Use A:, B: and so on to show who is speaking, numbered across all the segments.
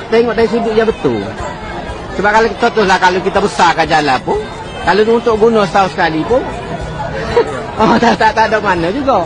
A: tengok dari sudut yang betul. Sebab kalau contohlah kalau kita besarkan jalan pun, kalau untuk guna setahun sekali pun, tak ada mana juga.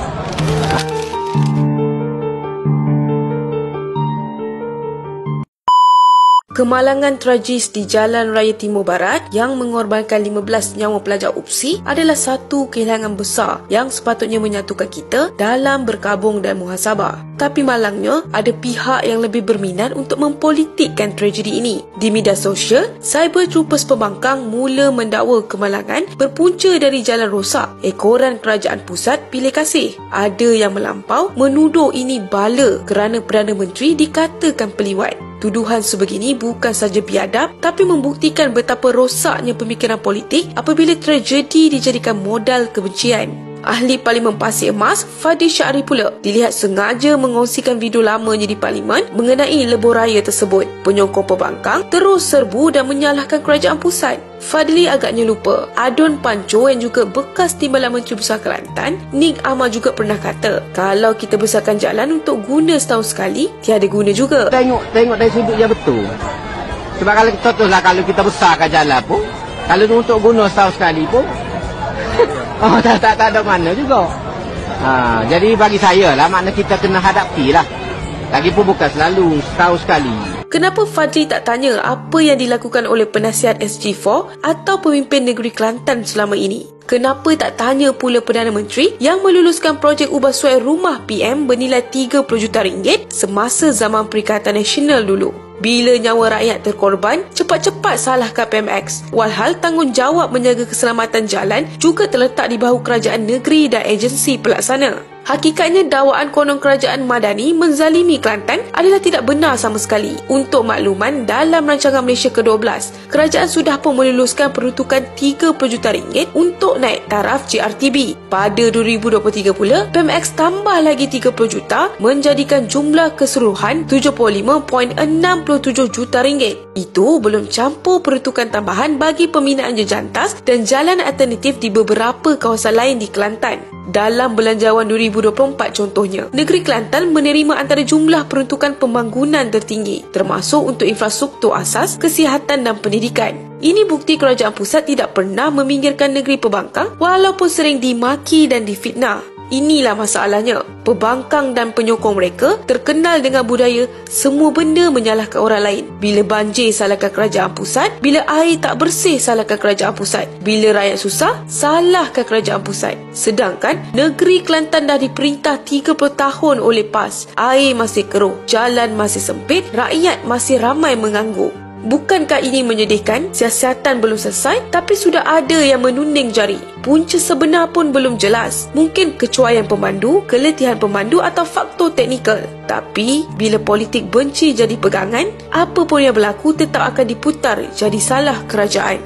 B: Kemalangan tragis di Jalan Raya Timur Barat yang mengorbankan 15 nyawa pelajar UPSI adalah satu kehilangan besar yang sepatutnya menyatukan kita dalam berkabung dan muhasabah. Tapi malangnya, ada pihak yang lebih berminat untuk mempolitikkan tragedi ini. Di media sosial, Cyber Troopers Pembangkang mula mendakwa kemalangan berpunca dari jalan rosak ekoran Kerajaan Pusat pilih kasih. Ada yang melampau menuduh ini bala kerana Perdana Menteri dikatakan peliwat. Tuduhan sebegini bukan saja biadab tapi membuktikan betapa rosaknya pemikiran politik apabila tragedi dijadikan modal kebencian. Ahli Parlimen Pasir Emas, Fadil Syahri pula dilihat sengaja mengongsikan video lamanya di Parlimen mengenai lebuh raya tersebut. Penyokong pembangkang terus serbu dan menyalahkan Kerajaan Pusat. Fadli agaknya lupa, Adon Panco yang juga bekas Timbalan Menteri Besar Kelantan, Nik Ahmad juga pernah kata, kalau kita besarkan jalan untuk guna setahun sekali, tiada guna juga.
A: Tengok dari sudut yang betul. Sebab kalau contohlah kalau kita besarkan jalan pun, kalau untuk guna setahun sekali pun, tak ada mana juga. Jadi bagi saya lah, makna kita kena hadapi lah. Lagipun bukan selalu setahun sekali.
B: Kenapa Fadli tak tanya apa yang dilakukan oleh penasihat SG4 atau pemimpin negeri Kelantan selama ini? Kenapa tak tanya pula Perdana Menteri yang meluluskan projek ubah suai rumah PM bernilai 30 juta ringgit semasa zaman Perikatan Nasional dulu? Bila nyawa rakyat terkorban, cepat-cepat salahkan PMX. Walhal tanggungjawab menjaga keselamatan jalan juga terletak di bahu kerajaan negeri dan agensi pelaksana. Hakikatnya dakwaan konon kerajaan Madani menzalimi Kelantan adalah tidak benar sama sekali. Untuk makluman, dalam rancangan Malaysia ke-12, kerajaan sudah pun meluluskan peruntukan 30 juta ringgit untuk naik taraf JRTB. Pada 2023 pula, PMX tambah lagi 30 juta menjadikan jumlah keseluruhan 75.67 juta ringgit. Itu belum campur peruntukan tambahan bagi pembinaan jejantas dan jalan alternatif di beberapa kawasan lain di Kelantan. Dalam Belanjawan 2024 contohnya, negeri Kelantan menerima antara jumlah peruntukan pembangunan tertinggi, termasuk untuk infrastruktur asas, kesihatan dan pendidikan. Ini bukti kerajaan pusat tidak pernah meminggirkan negeri pembangkang walaupun sering dimaki dan difitnah. Inilah masalahnya. Pembangkang dan penyokong mereka terkenal dengan budaya semua benda menyalahkan orang lain. Bila banjir, salahkan kerajaan pusat. Bila air tak bersih, salahkan kerajaan pusat. Bila rakyat susah, salahkan kerajaan pusat. Sedangkan negeri Kelantan dah diperintah 30 tahun oleh PAS. Air masih keruh, jalan masih sempit, rakyat masih ramai menganggur. Bukankah ini menyedihkan? Siasatan belum selesai tapi sudah ada yang menunding jari. Punca sebenar pun belum jelas. Mungkin kecuaian pemandu, keletihan pemandu atau faktor teknikal. Tapi bila politik benci jadi pegangan, apa pun yang berlaku tetap akan diputar jadi salah kerajaan.